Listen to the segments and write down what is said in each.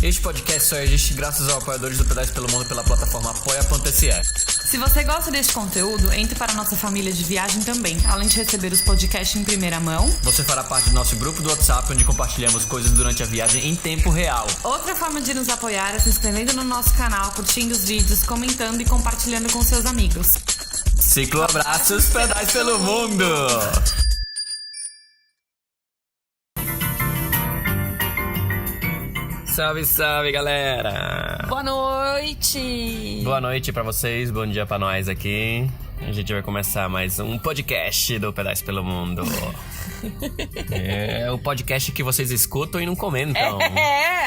Este podcast só existe graças aos apoiadores do Pedais pelo Mundo pela plataforma apoia.se. Se você gosta deste conteúdo, entre para a nossa família de viagem também. Além de receber os podcasts em primeira mão, você fará parte do nosso grupo do WhatsApp, onde compartilhamos coisas durante a viagem em tempo real. Outra forma de nos apoiar é se inscrevendo no nosso canal, curtindo os vídeos, comentando e compartilhando com seus amigos. Ciclo abraços, Pedais pelo Mundo! Salve, salve, galera! Boa noite! Boa noite pra vocês, bom dia pra nós aqui. A gente vai começar mais um podcast do Pedais pelo Mundo. É o podcast que vocês escutam e não comentam.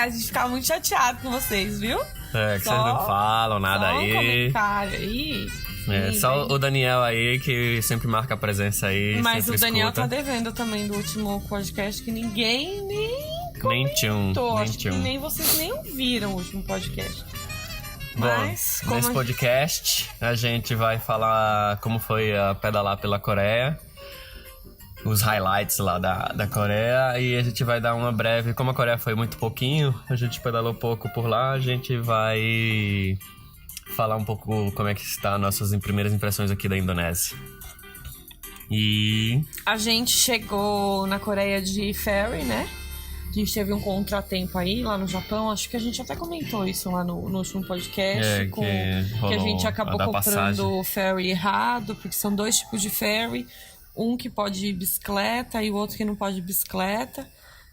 A gente ficava muito chateado com vocês, viu? É, que vocês não falam nada só aí. Um comentário aí. Só o Daniel aí que sempre marca a presença aí. Mas o Daniel escuta. tá devendo também do último podcast que ninguém Nem tchum. Acho que nem vocês nem ouviram o último podcast. Mas, bom, nesse podcast a gente vai falar como foi a pedalar pela Coreia, os highlights lá da Coreia, e a gente vai dar uma breve, como a Coreia foi muito pouquinho, a gente pedalou pouco por lá, a gente vai falar um pouco como é que está nossas primeiras impressões aqui da Indonésia. E a gente chegou na Coreia de ferry, né? A gente teve um contratempo aí lá no Japão. Acho que a gente até comentou isso lá no último podcast. Que a gente acabou comprando o ferry errado, porque são dois tipos de ferry. Um que pode ir bicicleta e o outro que não pode ir bicicleta.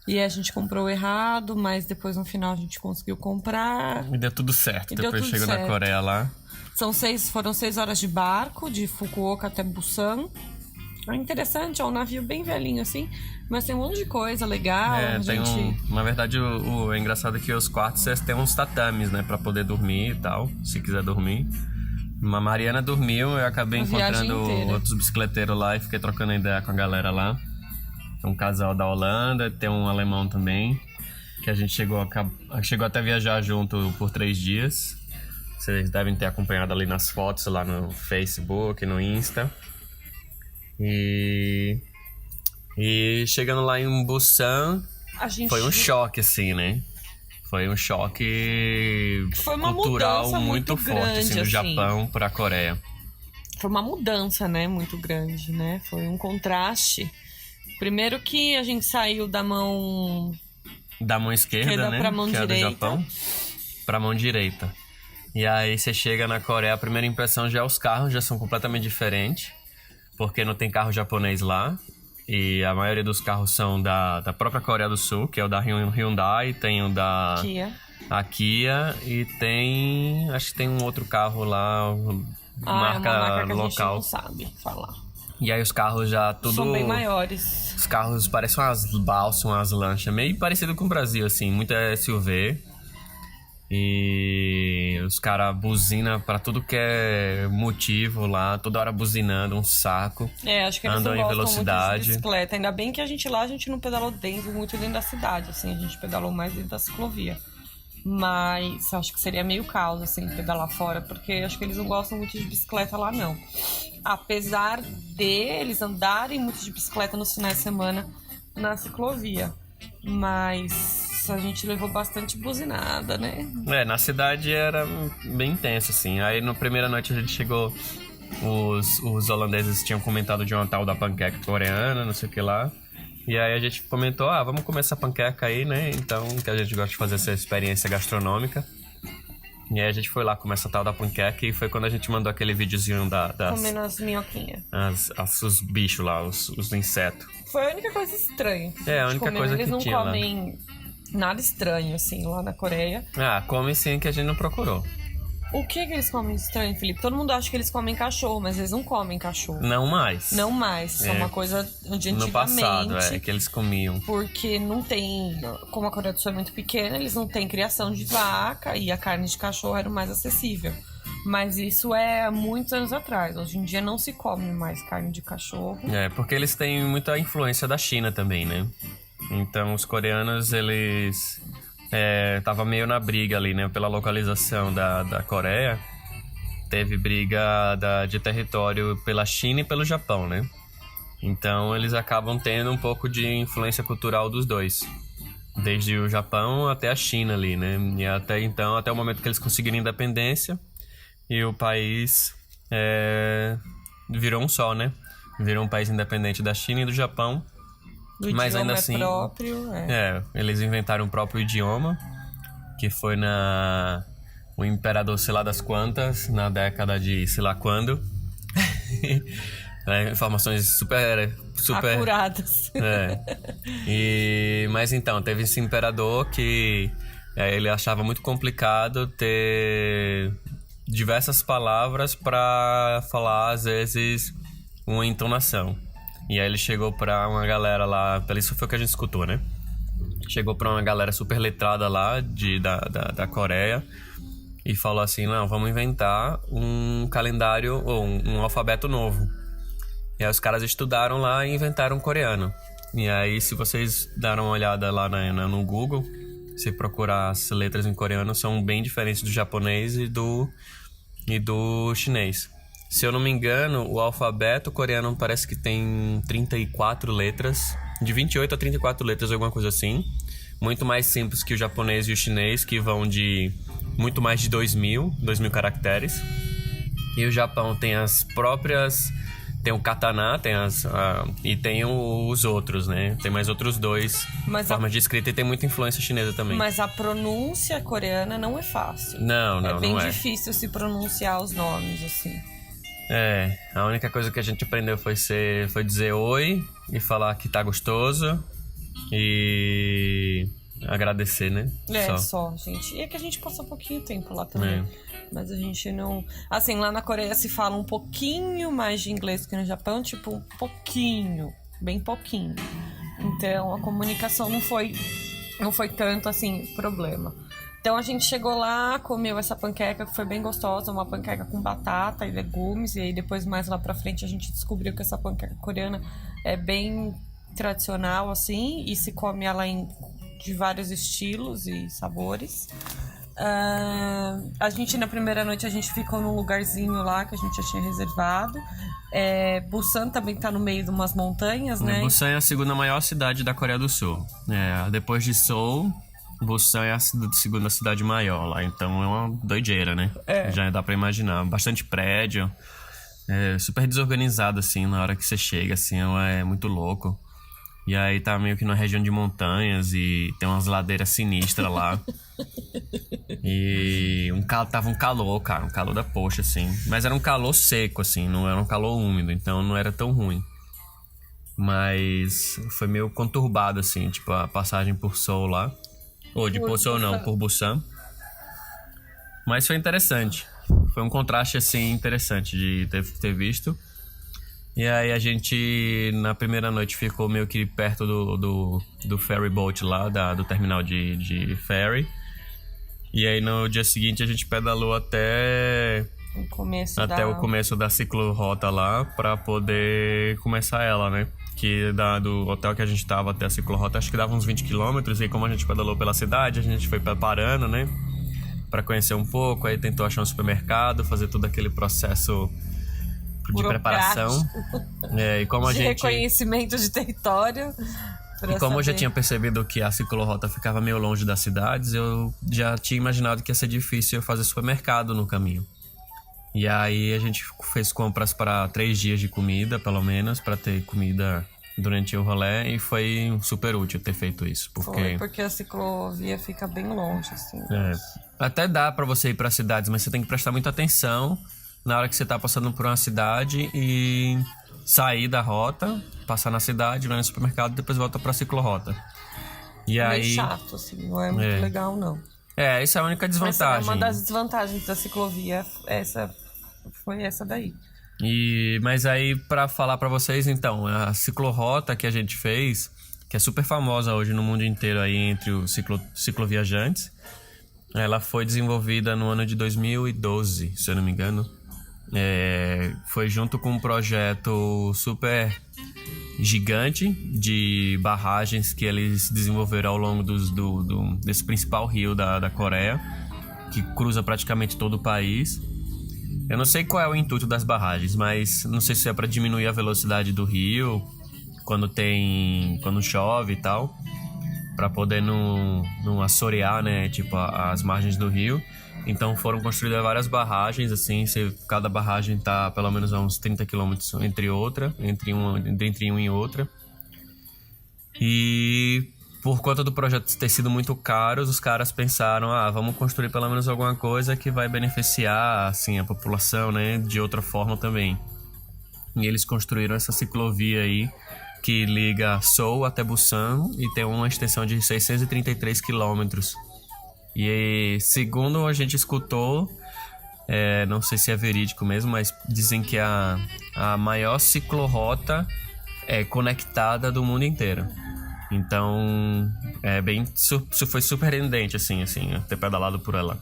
E a gente comprou errado, mas depois no final a gente conseguiu comprar. E deu tudo certo. Depois chegou na Coreia lá. Foram 6 horas de barco, de Fukuoka até Busan. É interessante, é um navio bem velhinho assim, mas tem um monte de coisa legal. Na verdade, o engraçado é que os quartos têm uns tatames, né, pra poder dormir e tal, se quiser dormir. A Mariana dormiu, eu acabei encontrando outros bicicleteiros lá e fiquei trocando ideia com a galera lá. Tem um casal da Holanda, tem um alemão também, que a gente chegou até viajar junto por 3 dias. Vocês devem ter acompanhado ali nas fotos, lá no Facebook, no Insta. E chegando lá em Busan, foi um choque, assim, né? Foi um choque cultural muito forte, assim, do Japão pra Coreia. Foi uma mudança, né? Muito grande, né? Foi um contraste. Primeiro que a gente saiu da mão esquerda, né? Pra mão que direita. É do Japão, pra mão direita. E aí você chega na Coreia, a primeira impressão já é os carros já são completamente diferentes. Porque não tem carro japonês lá. E a maioria dos carros são da própria Coreia do Sul, que é o da Hyundai, tem o da Kia e tem... Acho que tem um outro carro lá, marca uma marca que local. A gente não sabe falar. E aí os carros já tudo... São bem maiores. Os carros parecem umas balsas, umas lanchas, meio parecido com o Brasil, assim, muita SUV. E os caras buzinam pra tudo que é motivo lá, toda hora buzinando, um saco. Acho que eles andam não em gostam velocidade. muito de bicicleta. Ainda bem que a gente não pedalou muito dentro da cidade, assim, a gente pedalou mais dentro da ciclovia. Mas acho que seria meio caos, assim, pedalar fora, porque acho que eles não gostam muito de bicicleta lá, não. Apesar deles andarem muito de bicicleta nos finais de semana na ciclovia. Mas a gente levou bastante buzinada, né? Na cidade era bem intenso, assim. Aí na primeira noite a gente chegou, os holandeses tinham comentado de uma tal da panqueca coreana, não sei o que lá. E aí a gente comentou, vamos comer essa panqueca aí, né? Então, que a gente gosta de fazer essa experiência gastronômica. E aí a gente foi lá comer essa tal da panqueca e foi quando a gente mandou aquele videozinho comendo as minhoquinhas. Os bichos lá, os insetos. Foi a única coisa estranha. A única coisa que tinha lá. Eles não comem nada estranho, assim, lá na Coreia. Come sim, que a gente não procurou. O que eles comem estranho, Felipe? Todo mundo acha que eles comem cachorro, mas eles não comem cachorro. Não mais. Não mais. Isso é uma coisa de antigamente. No passado, que eles comiam. Porque não tem... Como a Coreia do Sul é muito pequena, eles não têm criação de vaca e a carne de cachorro era o mais acessível. Mas isso é há muitos anos atrás. Hoje em dia não se come mais carne de cachorro. Porque eles têm muita influência da China também, né? Então os coreanos, eles... tava meio na briga ali, né? Pela localização da Coreia. Teve briga de território pela China e pelo Japão, né? Então eles acabam tendo um pouco de influência cultural dos dois. Desde o Japão até a China ali, né? E até então, até o momento que eles conseguiram independência, e o país virou um só, né? Virou um país independente da China e do Japão. Mas ainda assim, próprio, eles inventaram o próprio idioma, que foi o imperador sei lá das quantas, na década de sei lá quando. Informações super acuradas. Mas então, teve esse imperador que ele achava muito complicado ter diversas palavras para falar, às vezes, uma entonação. E aí ele chegou pra uma galera lá, isso foi o que a gente escutou, né? Chegou pra uma galera super letrada lá da Coreia e falou assim, não, vamos inventar um calendário ou um alfabeto novo. E aí os caras estudaram lá e inventaram um coreano. E aí, se vocês deram uma olhada lá no Google, se procurar as letras em coreano, são bem diferentes do japonês e do chinês. Se eu não me engano, o alfabeto coreano parece que tem 34 letras, de 28 a 34 letras, alguma coisa assim. Muito mais simples que o japonês e o chinês, que vão de muito mais de 2.000 caracteres. E o Japão tem as próprias... Tem o katana, e tem os outros, né? Tem mais outros dois formas de escrita e tem muita influência chinesa também. Mas a pronúncia coreana não é fácil. Não é bem não difícil se pronunciar os nomes, assim. A única coisa que a gente aprendeu foi dizer oi e falar que tá gostoso e agradecer, né? Só, gente. E é que a gente passou pouquinho tempo lá também. Mas a gente não... Assim, lá na Coreia se fala um pouquinho mais de inglês que no Japão, tipo, um pouquinho, bem pouquinho. Então, a comunicação não foi tanto, assim, problema. Então, a gente chegou lá, comeu essa panqueca que foi bem gostosa, uma panqueca com batata e legumes. E aí, depois, mais lá pra frente, a gente descobriu que essa panqueca coreana é bem tradicional, assim, e se come ela de vários estilos e sabores. A gente, na primeira noite, a gente ficou num lugarzinho lá que a gente já tinha reservado. Busan também tá no meio de umas montanhas, né? Busan é a segunda maior cidade da Coreia do Sul. Depois de Seul, Busan é a segunda cidade maior lá. Então é uma doideira, né? Já dá pra imaginar. Bastante prédio. Super desorganizado, assim, na hora que você chega, assim, é muito louco. E aí tá meio que numa região de montanhas e tem umas ladeiras sinistras lá. E tava um calor, cara, um calor da poxa, assim. Mas era um calor seco, assim, não era um calor úmido, então não era tão ruim. Mas foi meio conturbado, assim, tipo, a passagem por Seul lá. Ou de Seul não, por Busan. Mas foi interessante. Foi um contraste, assim, interessante de ter visto. E aí a gente, na primeira noite, ficou meio que perto do ferry boat lá, do terminal de ferry. E aí no dia seguinte a gente pedalou até o começo da ciclorrota lá, pra poder começar ela, né? Que do hotel que a gente tava até a ciclorrota, acho que dava uns 20 quilômetros. E aí, como a gente pedalou pela cidade, a gente foi parando, né? Pra conhecer um pouco, aí tentou achar um supermercado, fazer todo aquele processo de preparação. E como de reconhecimento de território. E como eu já tinha percebido que a ciclorrota ficava meio longe das cidades, eu já tinha imaginado que ia ser difícil eu fazer supermercado no caminho. E aí a gente fez compras para 3 dias de comida, pelo menos, para ter comida durante o rolê, e foi super útil ter feito isso. Porque a ciclovia fica bem longe, assim. Até dá para você ir para cidades, mas você tem que prestar muita atenção na hora que você tá passando por uma cidade e sair da rota, passar na cidade, vai no supermercado e depois volta pra ciclorrota. E aí... meio chato, assim, não é muito legal, não. Essa é a única desvantagem. Essa é uma das desvantagens da ciclovia, foi essa daí. Mas aí, pra falar pra vocês, então, a ciclorrota que a gente fez, que é super famosa hoje no mundo inteiro aí entre os cicloviajantes, ela foi desenvolvida no ano de 2012, se eu não me engano. Foi junto com um projeto super gigante de barragens que eles desenvolveram ao longo desse principal rio da Coreia, que cruza praticamente todo o país. Eu não sei qual é o intuito das barragens, mas não sei se é para diminuir a velocidade do rio quando chove e tal. para poder não assorear, né, tipo, as margens do rio. Então foram construídas várias barragens, assim, cada barragem tá pelo menos a uns 30 quilômetros entre um e outra. E por conta do projeto ter sido muito caro, os caras pensaram, vamos construir pelo menos alguma coisa que vai beneficiar, assim, a população, né, de outra forma também. E eles construíram essa ciclovia aí, que liga Seoul até Busan e tem uma extensão de 633 quilômetros. E segundo a gente escutou, não sei se é verídico mesmo, mas dizem que a maior ciclorrota conectada do mundo inteiro. Então, foi surpreendente, assim, ter pedalado por ela.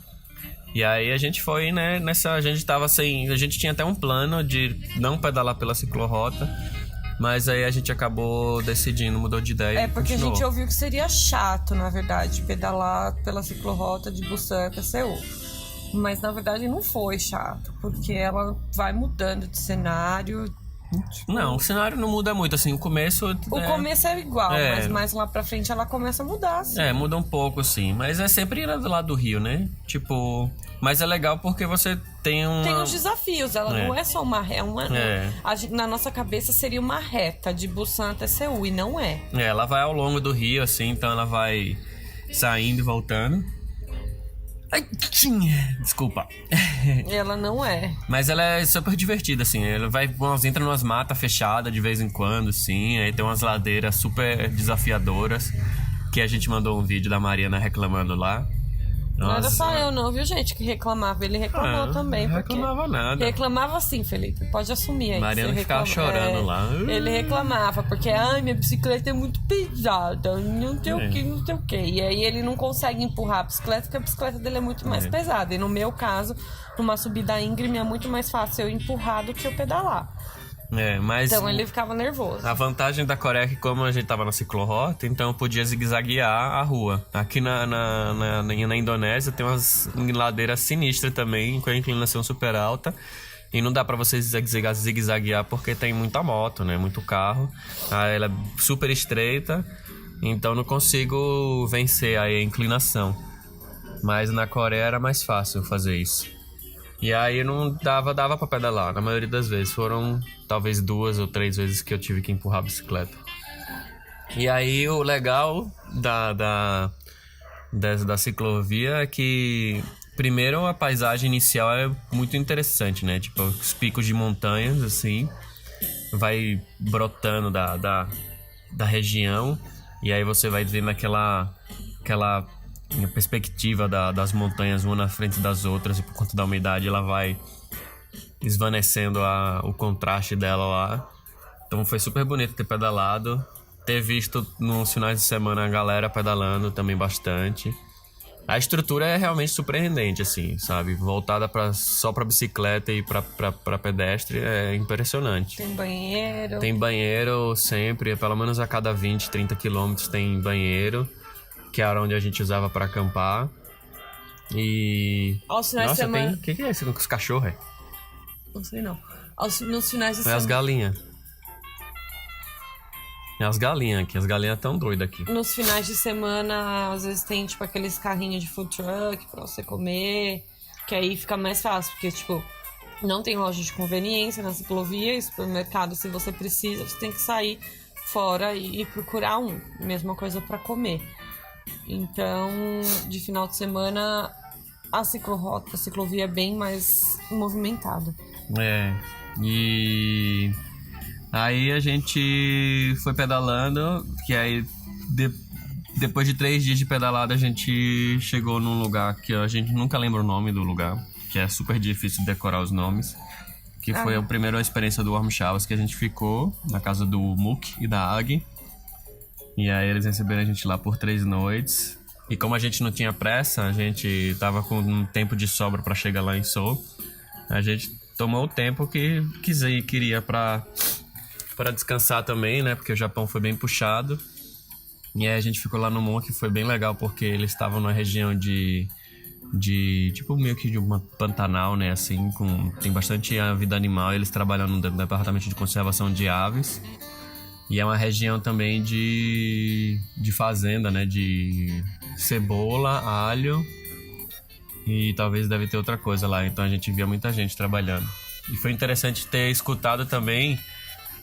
E aí a gente foi, né, a gente tinha até um plano de não pedalar pela ciclorrota, mas aí a gente acabou decidindo, mudou de ideia. Porque continuou. A gente ouviu que seria chato, na verdade, pedalar pela ciclorrota de Busan até Seul. Mas na verdade não foi chato, porque ela vai mudando de cenário. Não, o cenário não muda muito, assim, o começo... O começo é igual, mas mais lá pra frente ela começa a mudar, assim. Muda um pouco, assim, mas é sempre do lado do rio, né? Tipo... Mas é legal porque você tem Tem os desafios, ela não é só uma reta, na nossa cabeça seria uma reta de Busan até Seul, e não é. Ela vai ao longo do rio, assim, então ela vai saindo e voltando. Ai, desculpa. Ela não é. Mas ela é super divertida, assim. Ela entra numas matas fechadas de vez em quando, assim. Aí tem umas ladeiras super desafiadoras. Que a gente mandou um vídeo da Mariana reclamando lá. Nossa. Não era só eu não, viu, gente, que reclamava. Ele reclamou também. Não reclamava nada. Reclamava sim, Felipe. Pode assumir aí. Mariana ficava chorando lá. Ele reclamava, porque minha bicicleta é muito pesada. Não sei o que, não sei o que. E aí ele não consegue empurrar a bicicleta, porque a bicicleta dele é muito mais pesada. E no meu caso, numa subida íngreme, é muito mais fácil eu empurrar do que eu pedalar. Mas então ele ficava nervoso. A vantagem da Coreia é que, como a gente tava na ciclorrota, então eu podia zigue-zaguear a rua. Aqui na Indonésia tem umas ladeiras sinistras também, com a inclinação super alta. E não dá pra você zigue-zaguear porque tem muita moto, né? Muito carro. Aí ela é super estreita, então não consigo vencer aí a inclinação. Mas na Coreia era mais fácil fazer isso. E aí não dava pra pedalar, na maioria das vezes. Foram talvez 2 ou 3 vezes que eu tive que empurrar a bicicleta. E aí o legal da ciclovia é que, primeiro, a paisagem inicial é muito interessante, né? Tipo, os picos de montanhas, assim, vai brotando da região. E aí você vai vendo aquela perspectiva das montanhas uma na frente das outras, e por conta da umidade ela vai esvanecendo o contraste dela lá. Então foi super bonito ter pedalado, ter visto nos finais de semana a galera pedalando também bastante. A estrutura é realmente surpreendente, assim, sabe? Voltada só pra bicicleta e pra pedestre é impressionante. Tem banheiro sempre, pelo menos a cada 20, 30 quilômetros tem banheiro, que era onde a gente usava pra acampar. E... Nossa, tem... O que é isso com os cachorros? Não sei não. Nos finais de semana... as galinhas. As galinhas aqui. As galinhas tão doidas aqui. Nos finais de semana, às vezes tem, tipo, aqueles carrinhos de food truck pra você comer. Que aí fica mais fácil, porque, tipo... Não tem loja de conveniência na ciclovia e supermercado, se você precisa, você tem que sair fora e procurar um. Mesma coisa pra comer. Então, de final de semana, a ciclovia é bem mais movimentada. E aí a gente foi pedalando, que aí depois de 3 dias de pedalada a gente chegou num lugar que a gente nunca lembra o nome do lugar, que é super difícil de decorar os nomes, que foi a primeira experiência do Warm Showers, que a gente ficou na casa do Mook e da Agi. E aí eles receberam a gente lá por 3 noites. E como a gente não tinha pressa, a gente tava com um tempo de sobra pra chegar lá em Seoul. A gente tomou o tempo que queria pra descansar também, né? Porque o Japão foi bem puxado. E aí a gente ficou lá no Mon, que foi bem legal, porque eles estavam numa região de tipo meio que de uma Pantanal, né? Assim, tem bastante vida animal. E eles trabalham no departamento de conservação de aves. E é uma região também de fazenda, né? De cebola, alho e talvez deve ter outra coisa lá. Então a gente via muita gente trabalhando. E foi interessante ter escutado também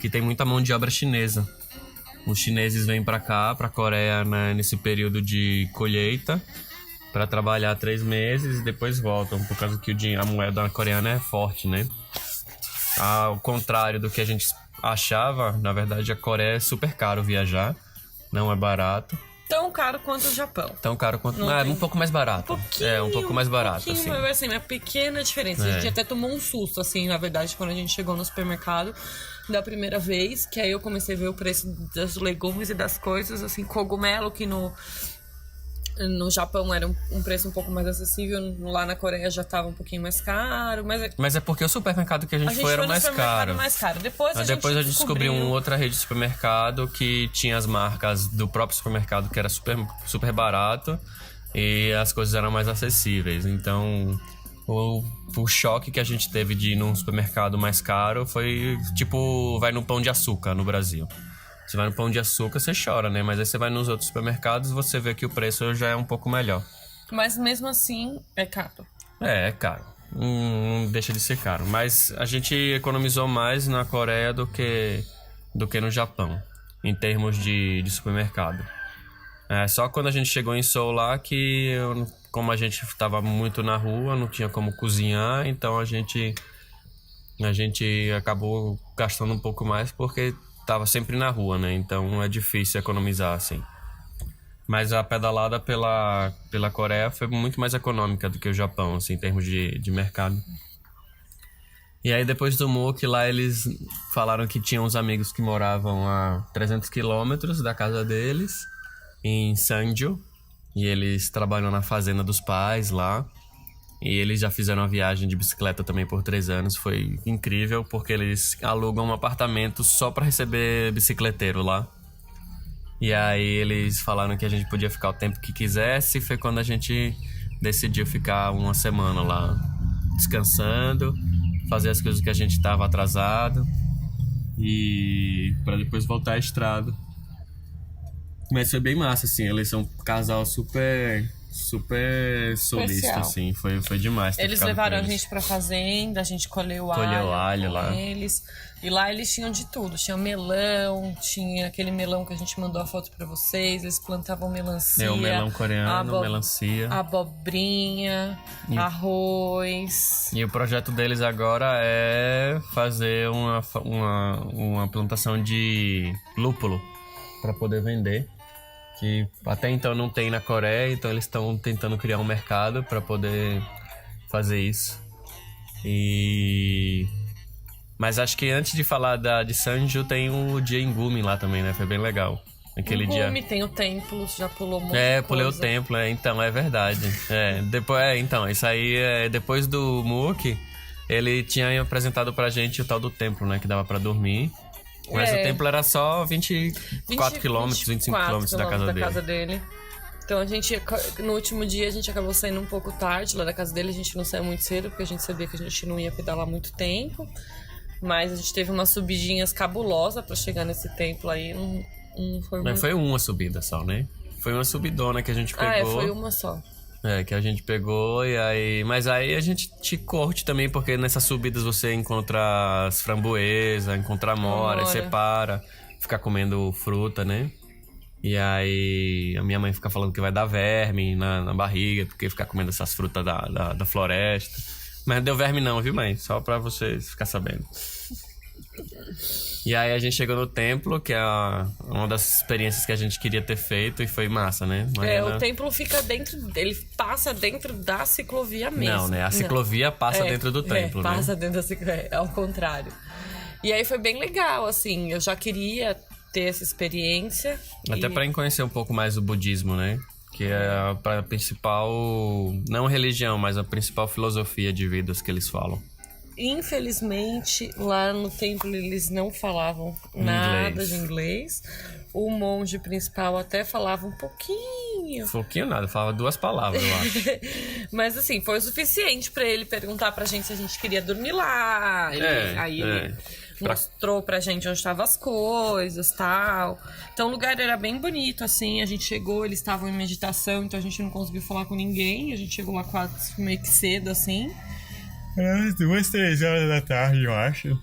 que tem muita mão de obra chinesa. Os chineses vêm para cá, para a Coreia, né, nesse período de colheita, para trabalhar 3 meses e depois voltam, por causa que a moeda coreana é forte, né? Ao contrário do que a gente achava, na verdade a Coreia é super caro viajar, não é barato. Tão caro quanto o Japão. Tão caro quanto... um pouco mais barato. Um pouco mais barato, assim. Assim, uma pequena diferença. A gente até tomou um susto, assim, na verdade, quando a gente chegou no supermercado da primeira vez, que aí eu comecei a ver o preço dos legumes e das coisas, assim, cogumelo, que no Japão era um preço um pouco mais acessível, lá na Coreia já estava um pouquinho mais caro, mas é porque o supermercado que a gente foi era mais caro. Depois a gente descobriu uma outra rede de supermercado que tinha as marcas do próprio supermercado, que era super, super barato e as coisas eram mais acessíveis. Então o choque que a gente teve de ir num supermercado mais caro foi tipo, vai no Pão de Açúcar no Brasil. Você vai no Pão de Açúcar, você chora, né? Mas aí você vai nos outros supermercados e você vê que o preço já é um pouco melhor. Mas mesmo assim, é caro. É caro. Não deixa de ser caro. Mas a gente economizou mais na Coreia do que no Japão, em termos de supermercado. Só quando a gente chegou em Seul lá que, como a gente estava muito na rua, não tinha como cozinhar, então a gente acabou gastando um pouco mais porque tava sempre na rua, né? Então é difícil economizar, assim. Mas a pedalada pela Coreia foi muito mais econômica do que o Japão, assim, em termos de mercado. E aí depois do MOOC, lá eles falaram que tinham uns amigos que moravam a 300 quilômetros da casa deles, em Sangju. E eles trabalham na fazenda dos pais lá. E eles já fizeram uma viagem de bicicleta também por 3 anos. Foi incrível, porque eles alugam um apartamento só para receber bicicleteiro lá. E aí eles falaram que a gente podia ficar o tempo que quisesse. Foi quando a gente decidiu ficar uma semana lá, descansando, fazer as coisas que a gente estava atrasado. E para depois voltar à estrada. Mas foi bem massa, assim. Eles são um casal super solícito, assim. Foi demais. Eles levaram a gente pra fazenda, a gente colheu alho lá. E lá eles tinham de tudo. Tinha melão, tinha aquele melão que a gente mandou a foto pra vocês. Eles plantavam melancia. O melão coreano, melancia. Abobrinha, arroz. E o projeto deles agora é fazer uma plantação de lúpulo pra poder vender. Que até então não tem na Coreia, então eles estão tentando criar um mercado para poder fazer isso. Mas acho que antes de falar de Sangju, tem o dia em Gumi lá também, né? Foi bem legal. Aquele dia. Gumi tem o templo, já pulou muito. Pulei o templo, então, é verdade. Então, isso aí, depois do MOOC, ele tinha apresentado pra gente o tal do templo, né? Que dava pra dormir. Mas o templo era só 24 quilômetros, 25 quilômetros da casa dele. Então no último dia a gente acabou saindo um pouco tarde lá da casa dele. A gente não saiu muito cedo, porque a gente sabia que a gente não ia pedalar muito tempo. Mas a gente teve umas subidinhas cabulosas pra chegar nesse templo aí. Mas foi uma subida só, né? Foi uma subidona que a gente pegou. Foi uma só. Que a gente pegou e aí... Mas aí a gente te curte também, porque nessas subidas você encontra as framboesas, encontra amora, aí você para, fica comendo fruta, né? E aí a minha mãe fica falando que vai dar verme na barriga, porque fica comendo essas frutas da floresta. Mas não deu verme não, viu, mãe? Só pra vocês ficar sabendo. E aí a gente chegou no templo, que é uma das experiências que a gente queria ter feito, e foi massa, né? O templo fica ele passa dentro da ciclovia mesmo. Não, né? A ciclovia passa dentro do templo, né? Passa dentro da ciclovia, ao contrário. E aí foi bem legal, assim, eu já queria ter essa experiência. Até pra conhecer um pouco mais o budismo, né? Que é a principal, não religião, mas a principal filosofia de vidas que eles falam. Infelizmente, lá no templo eles não falavam nada de inglês. O monge principal até falava um pouquinho. Pouquinho nada, falava 2 palavras, eu acho. Mas assim, foi o suficiente pra ele perguntar pra gente se a gente queria dormir lá. mostrou pra gente onde estavam as coisas e tal. Então o lugar era bem bonito, assim. A gente chegou, eles estavam em meditação, então a gente não conseguiu falar com ninguém. A gente chegou lá quase meio que cedo, assim. 2, 3 horas da tarde, eu acho.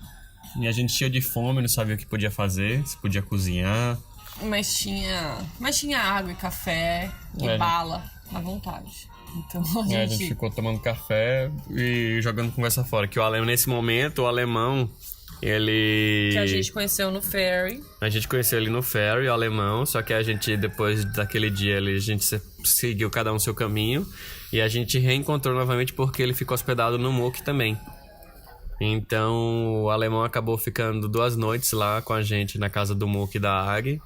E a gente cheio de fome, não sabia o que podia fazer, se podia cozinhar. Mas tinha água e café e bala à vontade. Então a gente ficou tomando café e jogando conversa fora. Que nesse momento, o alemão, ele... Que a gente conheceu no ferry. A gente conheceu ele no ferry, o alemão. Só que a gente, depois daquele dia, a gente seguiu cada um seu caminho. E a gente reencontrou novamente porque ele ficou hospedado no Mook também. Então, o alemão acabou ficando 2 noites lá com a gente na casa do Mook e da Ag.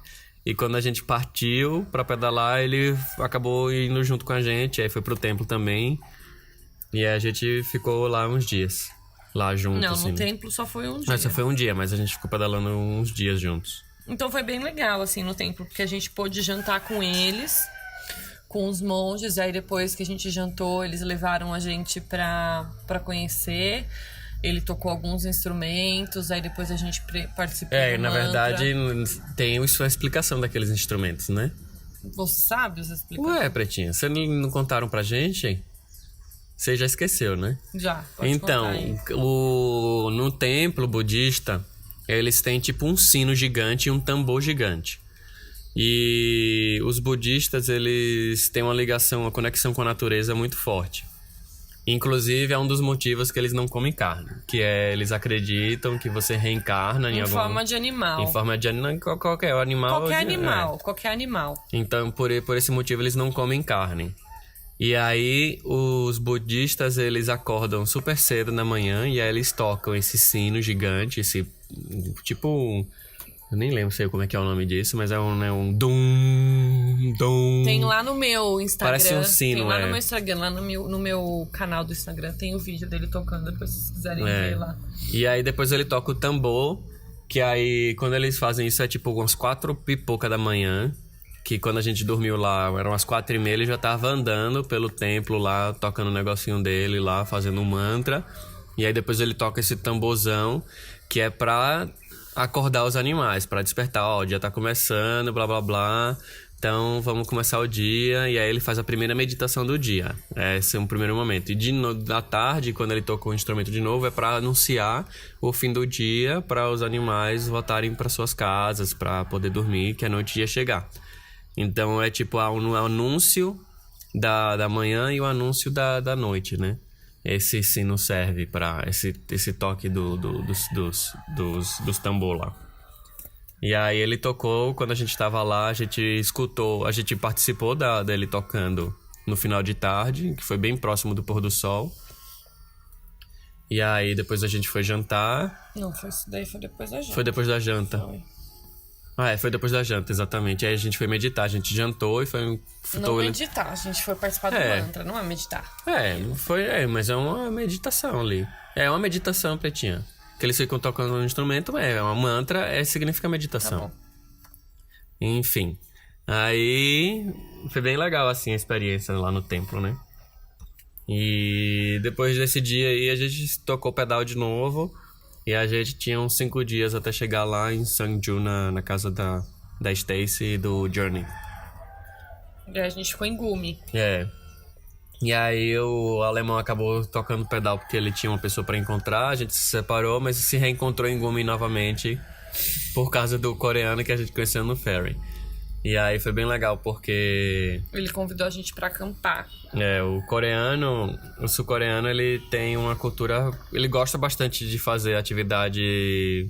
E quando a gente partiu pra pedalar, ele acabou indo junto com a gente. Aí foi pro templo também. E aí a gente ficou lá uns dias. Lá junto, Não, assim. no templo só foi um dia. Só foi um dia, mas a gente ficou pedalando uns dias juntos. Então foi bem legal, assim, no templo. Porque a gente pôde jantar com eles, com os monges. Aí depois que a gente jantou, eles levaram a gente pra conhecer. Ele tocou alguns instrumentos, aí depois a gente participou do na mantra. verdade, tem a explicação daqueles instrumentos, né? Você sabe as explicações? Ué, Pretinha, vocês não contaram pra gente? Você já esqueceu, né? Já, pode então, no templo budista, eles têm tipo um sino gigante e um tambor gigante. E os budistas, eles têm uma conexão com a natureza muito forte. Inclusive, é um dos motivos que eles não comem carne. Que é, eles acreditam que você reencarna em forma de animal. Em forma de animal, qualquer animal. Qualquer animal. Então, por esse motivo, eles não comem carne. E aí, os budistas, eles acordam super cedo na manhã e aí eles tocam esse sino gigante, esse tipo... Eu nem lembro, sei como é que é o nome disso, mas é um dum, dum. Tem lá no meu Instagram. Parece um sino, Tem lá no meu Instagram, lá no meu canal do Instagram, tem o vídeo dele tocando, depois se vocês quiserem ver lá. E aí depois ele toca o tambor, que aí quando eles fazem isso é tipo umas 4 e pouca da manhã, que quando a gente dormiu lá, eram umas 4:30, ele já tava andando pelo templo lá, tocando o negocinho dele lá, fazendo um mantra. E aí depois ele toca esse tamborzão, que é pra acordar os animais, pra despertar, ó, o dia tá começando, blá blá blá, então vamos começar o dia. E aí ele faz a primeira meditação do dia, esse é um primeiro momento. E da tarde, quando ele toca o instrumento de novo, é pra anunciar o fim do dia, para os animais voltarem para suas casas, pra poder dormir, que a noite ia chegar. Então é tipo o anúncio da manhã e o anúncio da noite, né? Esse sino serve para esse toque dos tambor lá. E aí ele tocou, quando a gente tava lá, a gente escutou, a gente participou dele tocando no final de tarde, que foi bem próximo do pôr do sol. E aí depois a gente foi jantar. Não, foi isso daí, foi depois da janta. Foi depois da janta. Foi depois da janta, exatamente. Aí a gente foi meditar, a gente jantou e foi... Não meditar, a gente foi participar do mantra, não é meditar. Mas é uma meditação ali. É uma meditação, Pretinha. Que eles ficam tocando no instrumento, uma mantra, significa meditação. Tá bom. Enfim. Aí foi bem legal, assim, a experiência lá no templo, né? E depois desse dia aí, a gente tocou pedal de novo. E a gente tinha uns 5 dias até chegar lá em Sangju, na casa da Stacy e do Journey. E a gente ficou em Gumi. E aí o alemão acabou tocando pedal porque ele tinha uma pessoa pra encontrar. A gente se separou, mas se reencontrou em Gumi novamente por causa do coreano que a gente conheceu no ferry. E aí foi bem legal porque... Ele convidou a gente pra acampar. O sul-coreano, ele tem uma cultura... Ele gosta bastante de fazer atividade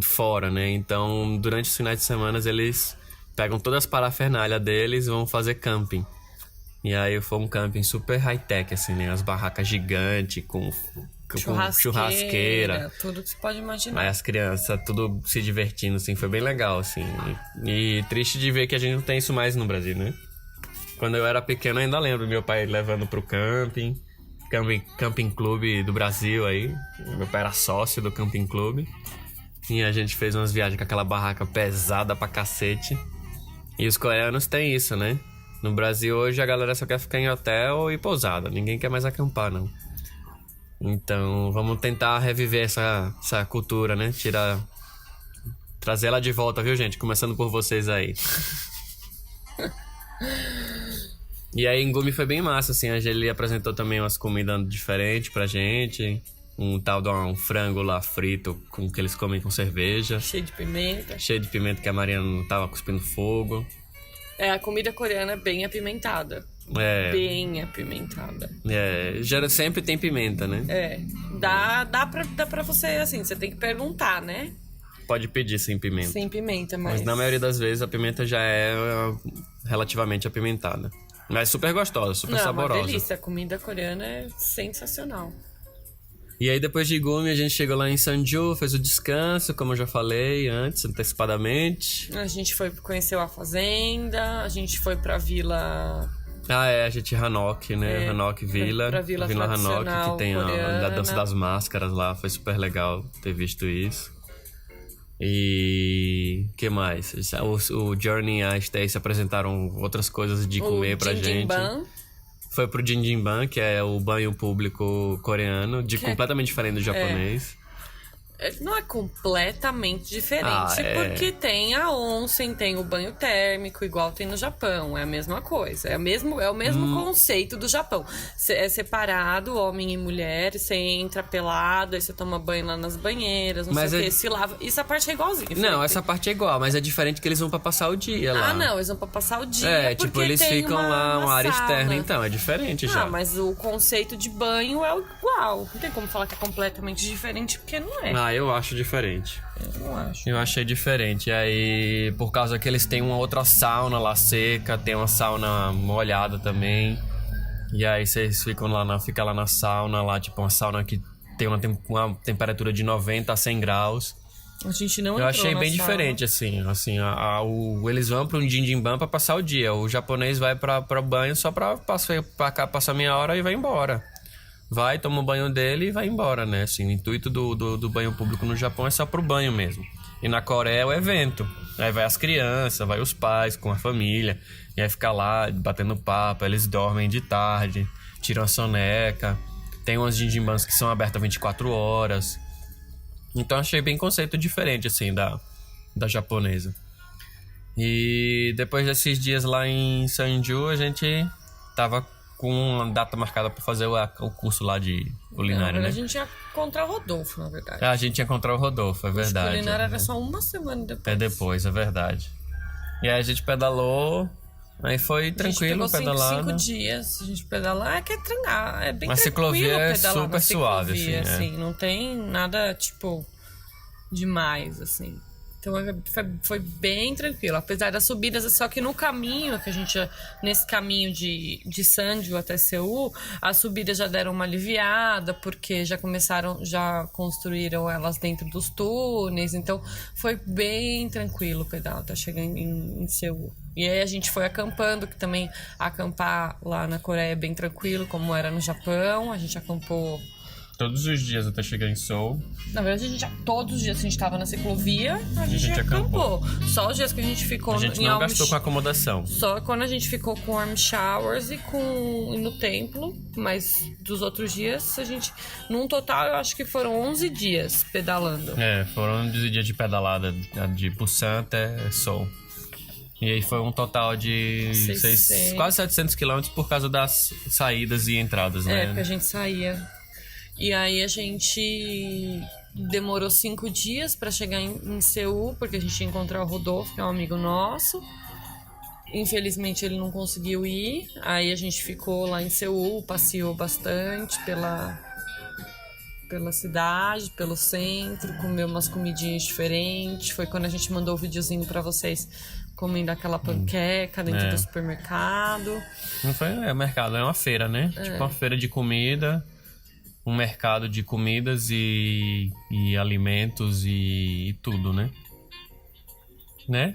fora, né? Então, durante os finais de semana, eles pegam todas as parafernálias deles e vão fazer camping. E aí foi um camping super high-tech, assim, né? As barracas gigantes, com churrasqueira. Tudo que você pode imaginar. Aí as crianças tudo se divertindo, assim, foi bem legal, assim. E triste de ver que a gente não tem isso mais no Brasil, né? Quando eu era pequeno, eu ainda lembro meu pai levando pro camping clube do Brasil aí. Meu pai era sócio do camping clube. E a gente fez umas viagens com aquela barraca pesada pra cacete. E os coreanos têm isso, né? No Brasil hoje a galera só quer ficar em hotel e pousada. Ninguém quer mais acampar, não. Então, vamos tentar reviver essa cultura, né? Trazer ela de volta, viu, gente? Começando por vocês aí. E aí, em Gumi foi bem massa, assim. A Angeli apresentou também umas comidas diferentes pra gente. Um tal de um frango lá frito que eles comem com cerveja. Cheio de pimenta. Cheio de pimenta que a Mariana tava cuspindo fogo. A comida coreana é bem apimentada. Bem apimentada. Sempre tem pimenta, né? Dá pra você, assim, você tem que perguntar, né? Pode pedir sem pimenta. Sem pimenta, mas na maioria das vezes a pimenta já é relativamente apimentada. Mas super gostosa, super saborosa. Uma delícia, a comida coreana é sensacional. E aí depois de Gumi a gente chegou lá em Sanju, fez o descanso, como eu já falei antes, antecipadamente. A gente conheceu a fazenda, a gente foi pra vila... a gente Hanok, né? Hanok Vila. Pra Vila Hanok, que tem a dança das máscaras lá. Foi super legal ter visto isso. E... o que mais? O Journey e a Stacy apresentaram outras coisas de comer pra gente. Foi pro Jinjinban, que é o banho público coreano, completamente diferente do japonês. Não é completamente diferente, porque tem a onsen, tem o banho térmico, igual tem no Japão. É a mesma coisa. É o mesmo conceito do Japão. É separado, homem e mulher, você entra pelado, aí você toma banho lá nas banheiras, não sei o que, se lava. Isso a parte é igualzinha. Não, essa parte é igual, mas é diferente que eles vão pra passar o dia lá. Não, eles vão pra passar o dia. Tipo, eles ficam lá, uma área externa, então, é diferente já. Mas o conceito de banho é igual. Não tem como falar que é completamente diferente, porque não é. Eu acho diferente. Eu não acho. Eu achei diferente. E aí, por causa que eles têm uma outra sauna lá seca, tem uma sauna molhada também. E aí vocês ficam lá na sauna, lá, tipo uma sauna que tem uma temperatura de 90 a 100 graus. A gente não Eu achei bem diferente, assim. Eles vão para um Jinjinban pra passar o dia. O japonês vai pra banho só pra passar meia hora e vai embora. Vai, toma o banho dele e vai embora, né? Assim, o intuito do banho público no Japão é só pro banho mesmo. E na Coreia é o evento. Aí vai as crianças, vai os pais com a família. E aí fica lá batendo papo, eles dormem de tarde, tiram a soneca. Tem umas Jinjinbans que são abertas 24 horas. Então achei bem conceito diferente, assim, da japonesa. E depois desses dias lá em Sanju, a gente tava com uma data marcada pra fazer o curso lá de culinária, né? A gente ia encontrar o Rodolfo, na verdade. A gente ia encontrar o Rodolfo, é verdade. Culinária era só uma semana depois. É depois, é verdade. E aí a gente pedalou, aí foi tranquilo pedalar. 5 dias a gente pedalar, que é treinar, é bem tranquilo. A ciclovia é super suave, assim. Não tem nada, tipo, demais, assim. Então foi bem tranquilo, apesar das subidas, só que no caminho, nesse caminho de Sanju até Seul, as subidas já deram uma aliviada, porque já construíram elas dentro dos túneis, então foi bem tranquilo o pedal até chegar em Seul. E aí a gente foi acampando, que também acampar lá na Coreia é bem tranquilo, como era no Japão, a gente acampou todos os dias até chegar em Seul. Na verdade, todos os dias que a gente estava na ciclovia, a gente acampou. Só os dias que a gente ficou... A gente não gastou com acomodação. Só quando a gente ficou com warm showers e no templo. Mas dos outros dias, num total, eu acho que foram 11 dias pedalando. Foram 11 dias de pedalada de Busan até Seul. E aí foi um total de quase 700 km por causa das saídas e entradas, né? Porque a gente saía... E aí a gente demorou 5 dias pra chegar em Seul, porque a gente ia encontrar o Rodolfo, que é um amigo nosso. Infelizmente ele não conseguiu ir. Aí a gente ficou lá em Seul, passeou bastante pela cidade, pelo centro, comeu umas comidinhas diferentes. Foi quando a gente mandou o videozinho pra vocês comendo aquela panqueca dentro do supermercado. Não foi mercado, é uma feira, né? Tipo uma feira de comida. Um mercado de comidas e alimentos e tudo, né? Né?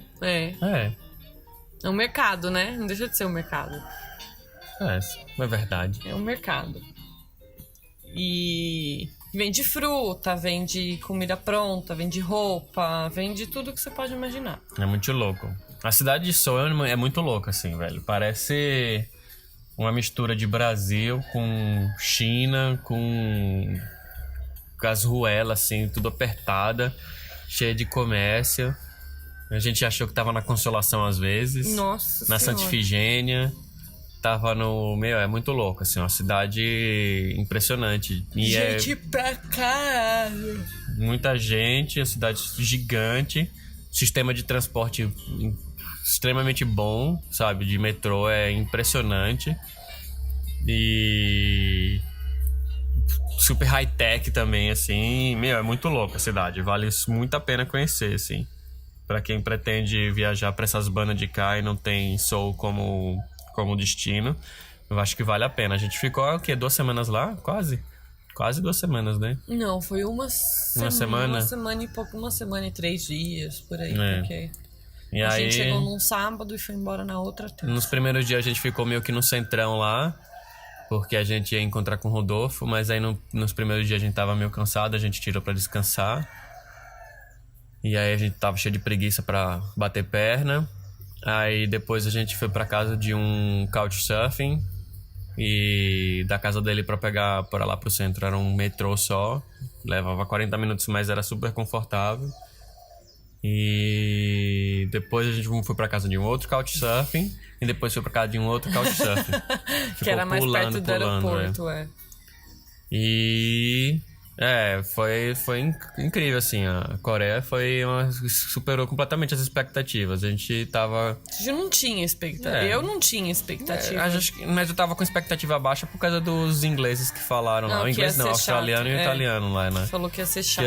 É um mercado, né? Não deixa de ser um mercado. É verdade. É um mercado. E vende fruta, vende comida pronta, vende roupa, vende tudo que você pode imaginar. É muito louco. A cidade de Seul é muito louca, assim, velho. Parece uma mistura de Brasil com China, com as ruelas, assim, tudo apertada, cheia de comércio. A gente achou que tava na Consolação às vezes. Nossa na Senhora. Santa Ifigênia. Tava no... é muito louco, assim, uma cidade impressionante. E gente pra caralho. Muita gente, uma cidade gigante. Sistema de transporte extremamente bom, sabe? De metrô é impressionante. E... super high-tech também, assim. É muito louco a cidade. Vale muito a pena conhecer, assim. Pra quem pretende viajar pra essas bandas de cá e não tem Seoul como destino, eu acho que vale a pena. A gente ficou, o quê? 2 semanas lá? Quase 2 semanas, né? Não, foi uma semana? Uma semana e pouco, 1 semana e 3 dias, por aí. Porque e a aí, gente chegou num sábado e foi embora na outra terça. Nos primeiros dias a gente ficou meio que no centrão lá, porque a gente ia encontrar com o Rodolfo, mas aí nos primeiros dias a gente tava meio cansado, a gente tirou pra descansar. E aí a gente tava cheio de preguiça pra bater perna. Aí depois a gente foi pra casa de um couchsurfing. E da casa dele pra pegar para lá pro centro era um metrô só. Levava 40 minutos, mas era super confortável. E depois a gente foi pra casa de um outro couchsurfing. E depois foi pra casa de um outro couchsurfing. Que era mais perto do aeroporto, E... foi incrível, assim. A Coreia superou completamente as expectativas. A gente tava... Você não tinha expectativa. Eu não tinha expectativa. Mas eu tava com expectativa baixa por causa dos ingleses que falaram lá. O inglês não, australiano e o italiano lá, né? Falou que ia ser chato.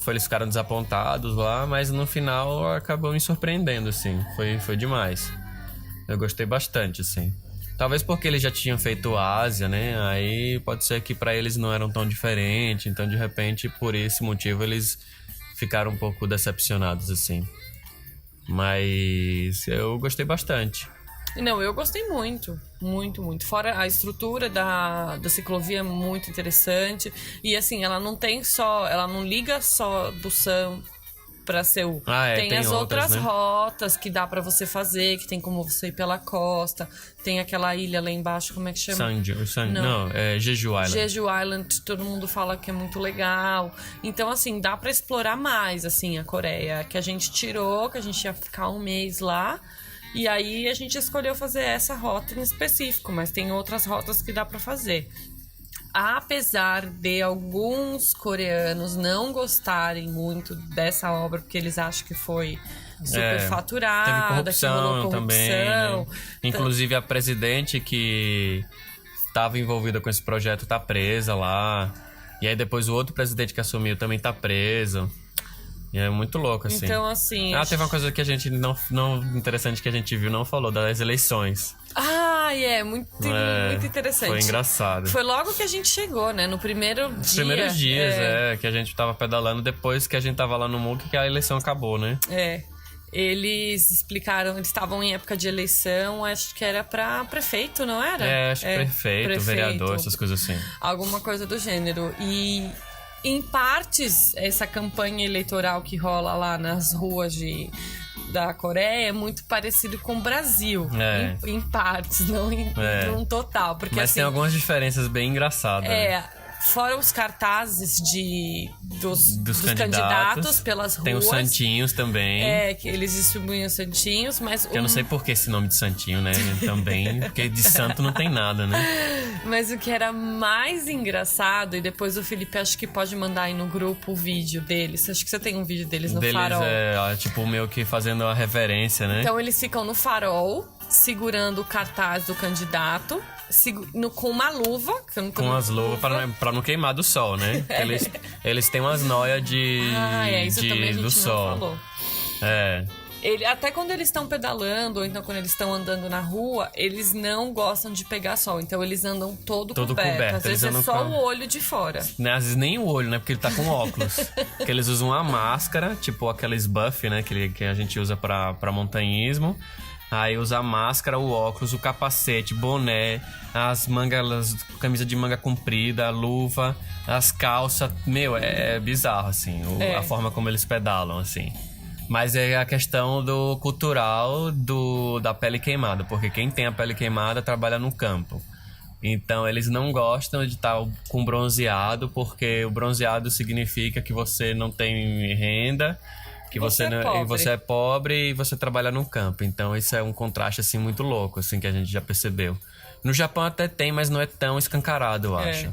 Eles ficaram desapontados lá, mas no final acabou me surpreendendo, assim. Foi demais. Eu gostei bastante, assim. Talvez porque eles já tinham feito Ásia, né? Aí pode ser que pra eles não eram tão diferentes. Então, de repente, por esse motivo, eles ficaram um pouco decepcionados, assim. Mas eu gostei bastante. Não, eu gostei muito. Muito, muito. Fora a estrutura da ciclovia é muito interessante. E assim, ela não liga só Busan pra Seul. Tem as outras, né? Rotas que dá pra você fazer, que tem como você ir pela costa. Tem aquela ilha lá embaixo, como é que chama? É Jeju Island. Jeju Island, todo mundo fala que é muito legal. Então, assim, dá pra explorar mais, assim, a Coreia. Que a gente tirou, que a gente ia ficar 1 mês lá. E aí a gente escolheu fazer essa rota em específico, mas tem outras rotas que dá pra fazer. Apesar de alguns coreanos não gostarem muito dessa obra, porque eles acham que foi superfaturada, teve corrupção, que rolou corrupção. Também, né? Inclusive a presidente que estava envolvida com esse projeto tá presa lá. E aí depois o outro presidente que assumiu também tá preso. E é muito louco, assim. Então, assim... teve uma coisa que a gente não interessante que a que não falou, das eleições. Muito interessante. Foi engraçado. Foi logo que a gente chegou, né? No primeiro dia. Nos primeiros dias, que a gente tava pedalando, depois que a gente tava lá no MOOC, que a eleição acabou, né? Eles explicaram, eles estavam em época de eleição, acho que era pra prefeito, não era? Acho que prefeito, vereador, essas coisas assim. Alguma coisa do gênero. E... em partes, essa campanha eleitoral que rola lá nas ruas da Coreia é muito parecido com o Brasil. Em partes, não em um total. Porque, mas assim, tem algumas diferenças bem engraçadas. Né? Fora os cartazes dos candidatos pelas ruas. Tem os santinhos também. Que eles distribuem os santinhos, mas... Eu não sei por que esse nome de santinho, né? Também, porque de santo não tem nada, né? Mas o que era mais engraçado, e depois o Felipe acho que pode mandar aí no grupo o vídeo deles. Acho que você tem um vídeo deles no farol. Tipo, meio que fazendo a reverência, né? Então eles ficam no farol, segurando o cartaz do candidato, com uma luva. Com as luvas pra não queimar do sol, né? Eles têm umas noias isso também a gente do sol. Falou. Até quando eles estão pedalando, ou então quando eles estão andando na rua, eles não gostam de pegar sol. Então eles andam todo coberto. Às vezes é só o olho de fora. Né? Às vezes nem o olho, né? Porque ele tá com óculos. Porque eles usam uma máscara, tipo aqueles buff, né? Que a gente usa pra montanhismo. Aí usa a máscara, o óculos, o capacete, boné, as camisa de manga comprida, a luva, as calças. É bizarro, assim, a forma como eles pedalam, assim. Mas é a questão do cultural da pele queimada, porque quem tem a pele queimada trabalha no campo. Então eles não gostam de estar com bronzeado, porque o bronzeado significa que você não tem renda, que você é pobre e você trabalha no campo. Então isso é um contraste assim muito louco, assim, que a gente já percebeu. No Japão até tem, mas não é tão escancarado, eu acho.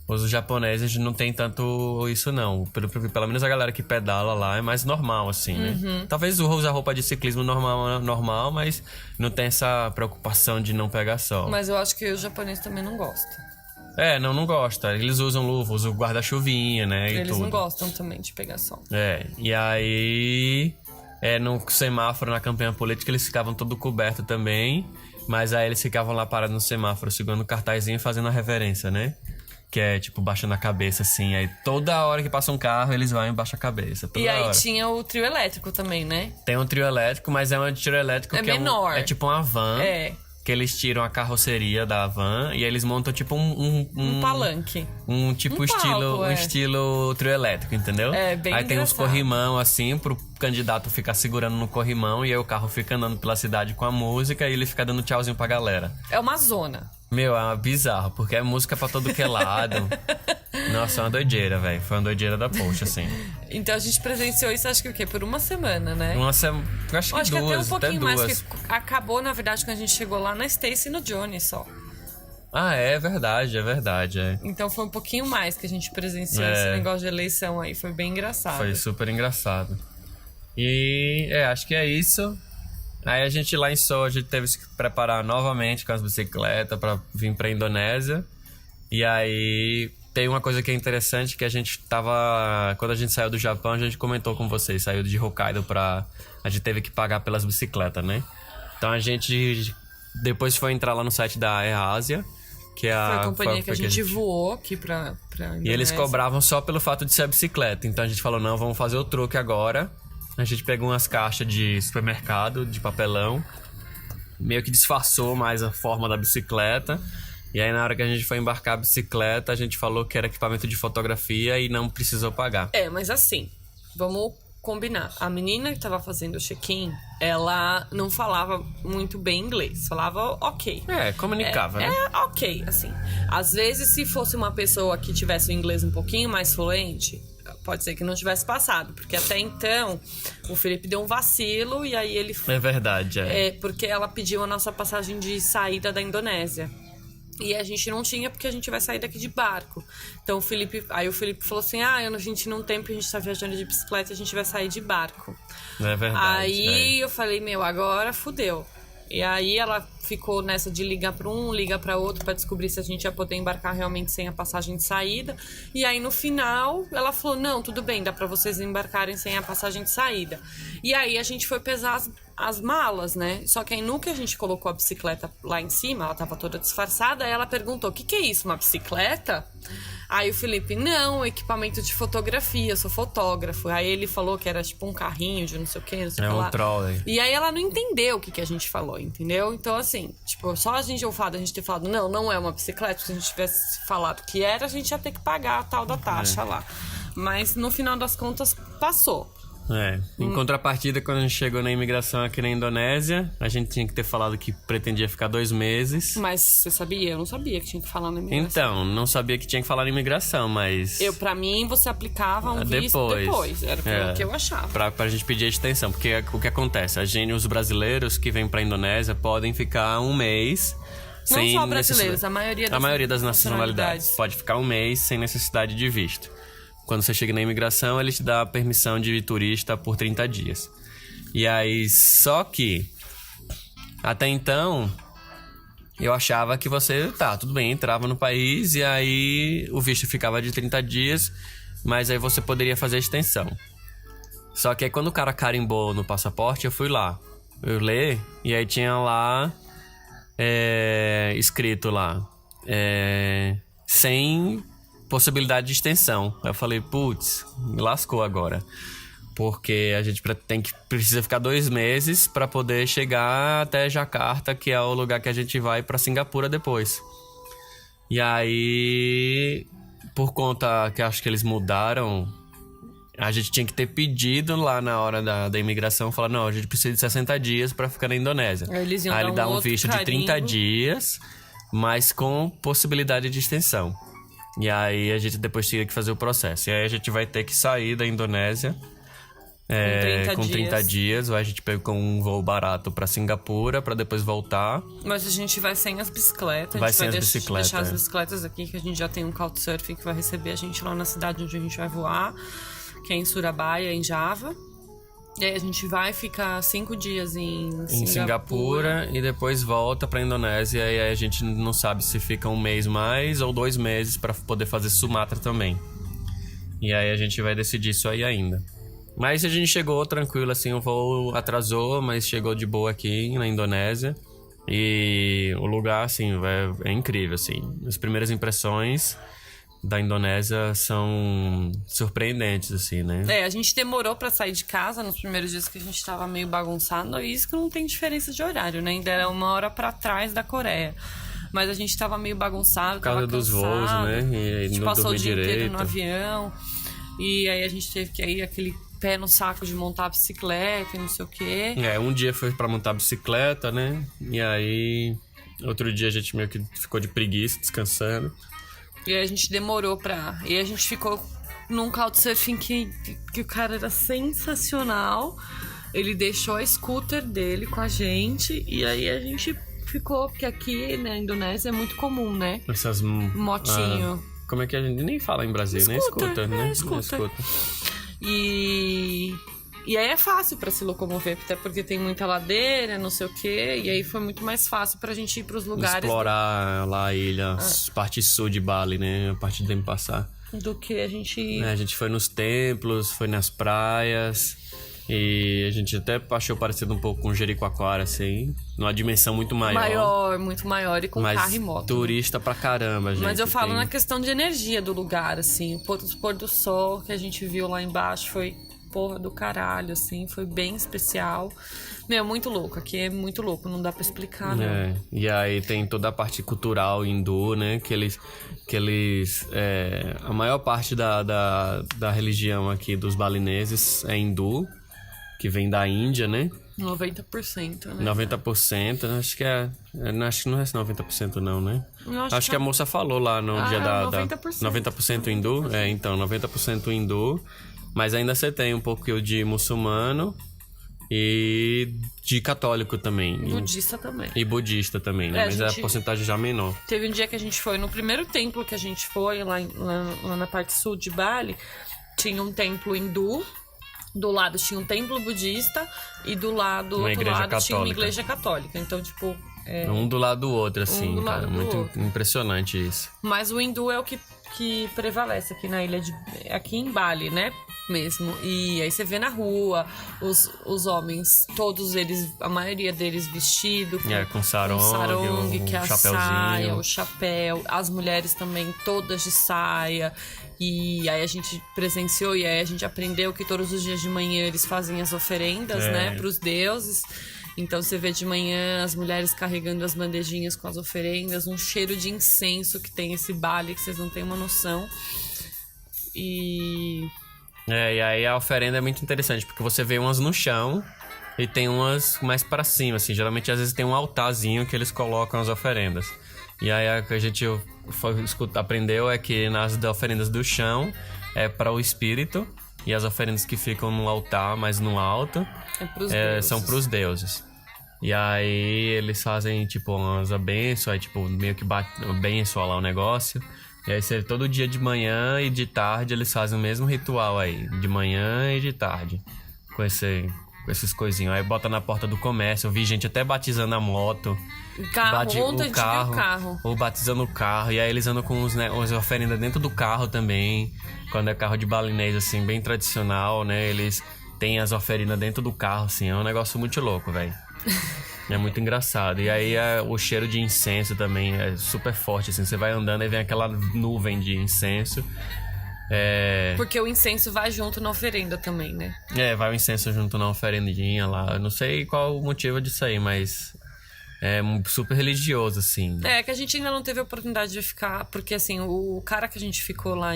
Os japoneses não tem tanto isso, não. Pelo menos a galera que pedala lá é mais normal, assim, né? Talvez usa roupa de ciclismo normal, mas não tem essa preocupação de não pegar sol. Mas eu acho que os japoneses também não gostam. Não gosta. Eles usam luva, usam guarda-chuvinha, né? Eles não gostam também de pegar sol. E aí... no semáforo, na campanha política, eles ficavam todo coberto também. Mas aí eles ficavam lá parados no semáforo, segurando o cartazinho e fazendo a reverência, né? Que é, tipo, baixando a cabeça, assim. Aí toda hora que passa um carro, eles vão e baixam a cabeça. E aí tinha o trio elétrico também, né? Tem um trio elétrico, mas é um trio elétrico que menor. É tipo uma van. Que eles tiram a carroceria da van e aí eles montam tipo um palanque. Estilo trio elétrico, entendeu? Bem aí engraçado. tem uns corrimão, assim, pro candidato ficar segurando no corrimão. E aí o carro fica andando pela cidade com a música e ele fica dando tchauzinho pra galera. É uma zona. É bizarro, porque é música pra todo que é lado. Nossa, é uma doideira, velho. Foi uma doideira da poxa, assim. Então a gente presenciou isso, acho que o quê? Por uma semana, né? Acho que até um pouquinho mais, duas. que acabou, na verdade, quando a gente chegou lá na Stacy e no Johnny só. É verdade. Então foi um pouquinho mais que a gente presenciou esse negócio de eleição aí. Foi bem engraçado. Foi super engraçado. E acho que é isso. Aí a gente lá em Seoul, a gente teve que se preparar novamente com as bicicletas pra vir pra Indonésia. E aí tem uma coisa que é interessante, que a gente tava... Quando a gente saiu do Japão, a gente comentou com vocês. Saiu de Hokkaido a gente teve que pagar pelas bicicletas, né? Então a gente depois foi entrar lá no site da AirAsia, que é a companhia que a gente voou aqui pra Indonésia. E eles cobravam só pelo fato de ser a bicicleta. Então a gente falou, não, vamos fazer o truque agora. A gente pegou umas caixas de supermercado, de papelão, meio que disfarçou mais a forma da bicicleta. E aí, na hora que a gente foi embarcar a bicicleta, a gente falou que era equipamento de fotografia e não precisou pagar. Mas assim, vamos combinar. A menina que tava fazendo o check-in, ela não falava muito bem inglês. Falava ok. Comunicava, né? Ok, assim. Às vezes, se fosse uma pessoa que tivesse o inglês um pouquinho mais fluente... Pode ser que não tivesse passado, porque até então o Felipe deu um vacilo e aí ele... É verdade, porque ela pediu a nossa passagem de saída da Indonésia. E a gente não tinha, porque a gente vai sair daqui de barco. Então o Felipe falou assim, a gente não tem, porque a gente tá viajando de bicicleta, a gente vai sair de barco. É verdade. Aí eu falei, agora fudeu. E aí ela ficou nessa de ligar para um, ligar para outro, para descobrir se a gente ia poder embarcar realmente sem a passagem de saída. E aí no final ela falou, não, tudo bem, dá para vocês embarcarem sem a passagem de saída. E aí a gente foi pesar as malas, né? Só que aí no que a gente colocou a bicicleta lá em cima, ela tava toda disfarçada, aí ela perguntou, o que é isso, uma bicicleta? Aí o Felipe, não, equipamento de fotografia, eu sou fotógrafo. Aí ele falou que era tipo um carrinho de não sei o que, não sei o que lá. Trolley. E aí ela não entendeu o que a gente falou, entendeu? Então assim, tipo, só a gente ter falado, não é uma bicicleta, se a gente tivesse falado que era, a gente ia ter que pagar a tal da taxa lá. Mas no final das contas, passou. Em contrapartida, quando a gente chegou na imigração aqui na Indonésia, a gente tinha que ter falado que pretendia ficar 2 meses. Mas você sabia? Eu não sabia que tinha que falar na imigração. Então, não sabia que tinha que falar na imigração, mas... Pra mim, você aplicava um visto depois. Era o que eu achava. Pra gente pedir a extensão, porque o que acontece? Os brasileiros que vêm pra Indonésia podem ficar 1 mês... Não só brasileiros, a maioria das nacionalidades. Pode ficar 1 mês sem necessidade de visto. Quando você chega na imigração, ele te dá a permissão de turista por 30 dias. E aí, só que... Até então, eu achava que você... tudo bem, entrava no país e aí o visto ficava de 30 dias, mas aí você poderia fazer a extensão. Só que aí quando o cara carimbou no passaporte, eu fui lá. Eu li, e aí tinha lá... escrito lá... sem... possibilidade de extensão. Eu falei, putz, me lascou agora. Porque a gente precisa ficar 2 meses para poder chegar até Jakarta, que é o lugar que a gente vai para Singapura depois. E aí, por conta que acho que eles mudaram a gente tinha que ter pedido lá na hora da imigração, falar, não, a gente precisa de 60 dias pra ficar na Indonésia. Aí ele dá um visto de 30 dias, mas com possibilidade de extensão. E aí a gente depois tinha que fazer o processo. E aí a gente vai ter que sair da Indonésia com 30 dias. A gente pegou um voo barato pra Singapura pra depois voltar. Mas a gente vai sem as bicicletas. A gente vai deixar as bicicletas aqui, que a gente já tem um Couchsurfing que vai receber a gente lá na cidade onde a gente vai voar, que é em Surabaya, em Java. E aí a gente vai ficar 5 dias em Singapura e depois volta pra Indonésia. E aí a gente não sabe se fica um mês mais ou 2 meses pra poder fazer Sumatra também. E aí a gente vai decidir isso aí ainda. Mas a gente chegou tranquilo, assim, o voo atrasou, mas chegou de boa aqui na Indonésia. E o lugar, assim, é incrível, assim. As primeiras impressões da Indonésia são surpreendentes, assim, né? A gente demorou pra sair de casa nos primeiros dias que a gente tava meio bagunçado. E isso que não tem diferença de horário, né? Ainda era 1 hora pra trás da Coreia. Mas a gente tava meio bagunçado, por causa dos voos, né? E a gente passou o dia inteiro no avião. E aí a gente teve que ir aquele pé no saco de montar a bicicleta e não sei o quê. Um dia foi pra montar a bicicleta, né? E aí, outro dia a gente meio que ficou de preguiça, descansando. E aí a gente demorou pra... E a gente ficou num Couchsurfing que o cara era sensacional. Ele deixou a scooter dele com a gente. E aí a gente ficou... Porque aqui na Indonésia é muito comum, né? Essas... motinho. Como é que a gente nem fala em Brasil, né? Scooter, né? Scooter. E aí é fácil pra se locomover, até porque tem muita ladeira, não sei o quê. E aí foi muito mais fácil pra gente ir pros lugares... Explorar lá a ilha, parte sul de Bali, né? A parte de Denpasar. Do que a gente... A gente foi nos templos, foi nas praias. E a gente até achou parecido um pouco com Jericoacoara, assim. Numa dimensão muito maior. Muito maior e com carro e moto. Turista pra caramba, gente. Mas eu falo na questão de energia do lugar, assim. O pôr do sol que a gente viu lá embaixo foi... porra do caralho, assim, foi bem especial. Muito louco, aqui é muito louco, não dá pra explicar, não. E aí tem toda a parte cultural hindu, né, que eles a maior parte da religião aqui dos balineses é hindu, que vem da Índia, né? 90%, né? 90%, acho que acho que não é 90% não, né? Acho que a moça falou lá no dia da 90% hindu, então, 90% hindu. Mas ainda você tem um pouco de muçulmano e de católico também. Budista também. E budista também, né? Mas a porcentagem já menor. Teve um dia que a gente foi, no primeiro templo que a gente foi, lá na parte sul de Bali, tinha um templo hindu, do lado tinha um templo budista e do lado tinha uma igreja católica. Então, tipo... um do lado do outro, assim, cara. Muito impressionante isso. Mas o hindu é o que prevalece aqui na ilha aqui em Bali, né? Mesmo. E aí você vê na rua os homens, todos eles, a maioria deles vestido com sarong, que é a saia, o chapéu, as mulheres também todas de saia. E aí a gente presenciou e aí a gente aprendeu que todos os dias de manhã eles fazem as oferendas, né, pros deuses. Então você vê de manhã as mulheres carregando as bandejinhas com as oferendas, um cheiro de incenso que tem esse Bali que vocês não têm uma noção. E aí a oferenda é muito interessante, porque você vê umas no chão e tem umas mais pra cima, assim. Geralmente, às vezes, tem um altarzinho que eles colocam as oferendas. E aí, o que a gente aprendeu é que nas oferendas do chão é para o espírito, e as oferendas que ficam no altar, mais no alto, são pros deuses. E aí, eles fazem, tipo, umas abençoas, aí, tipo, meio que abençoa lá o negócio. E aí, todo dia de manhã e de tarde, eles fazem o mesmo ritual aí. De manhã e de tarde. Com esses coisinhos. Aí bota na porta do comércio. Eu vi gente até batizando a moto. O carro. Ou batizando o carro. E aí eles andam com as oferendas dentro do carro também. Quando é carro de balinês, assim, bem tradicional, né? Eles têm as oferendas dentro do carro, assim. É um negócio muito louco, velho. É muito engraçado. E aí o cheiro de incenso também é super forte, assim. Você vai andando e vem aquela nuvem de incenso. Porque o incenso vai junto na oferenda também, né? Vai o incenso junto na oferendinha lá. Eu não sei qual o motivo disso aí, mas É super religioso, assim. É, que a gente ainda não teve a oportunidade de ficar, porque assim, o cara que a gente ficou lá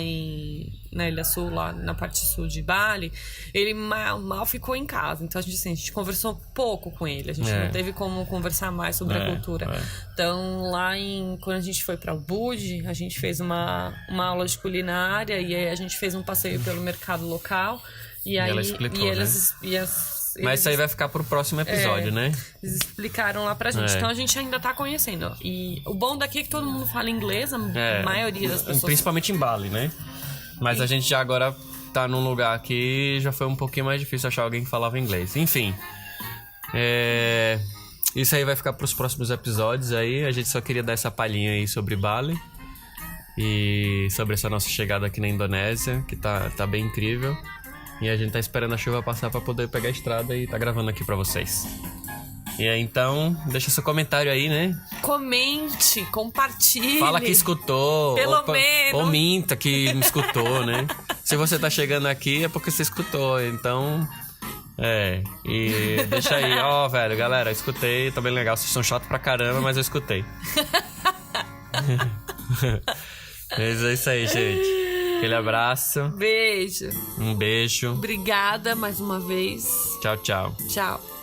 na Ilha Sul, lá na parte sul de Bali, ele mal ficou em casa. Então a gente conversou pouco com ele, a gente não teve como conversar mais sobre a cultura. Então lá quando a gente foi pra Ubud, a gente fez uma aula de culinária e aí a gente fez um passeio pelo mercado local. E aí ela explicou, Mas isso aí vai ficar pro próximo episódio, né? Eles explicaram lá pra gente. Então a gente ainda tá conhecendo. E o bom daqui é que todo mundo fala inglês, a maioria das pessoas. Principalmente em Bali, né? Mas a gente já agora tá num lugar que já foi um pouquinho mais difícil achar alguém que falava inglês. Enfim. Isso aí vai ficar pros próximos episódios aí. A gente só queria dar essa palhinha aí sobre Bali. E sobre essa nossa chegada aqui na Indonésia, que tá bem incrível. E a gente tá esperando a chuva passar pra poder pegar a estrada e tá gravando aqui pra vocês. E aí, então, deixa seu comentário aí, né? Comente, compartilhe. Fala que escutou. Pelo menos. Ou minta que me escutou, né? Se você tá chegando aqui é porque você escutou, então... E deixa aí. Velho, galera, escutei, tá bem legal. Vocês são chatos pra caramba, mas eu escutei. Mas é isso aí, gente. Aquele abraço. Beijo. Um beijo. Obrigada mais uma vez. Tchau, tchau. Tchau.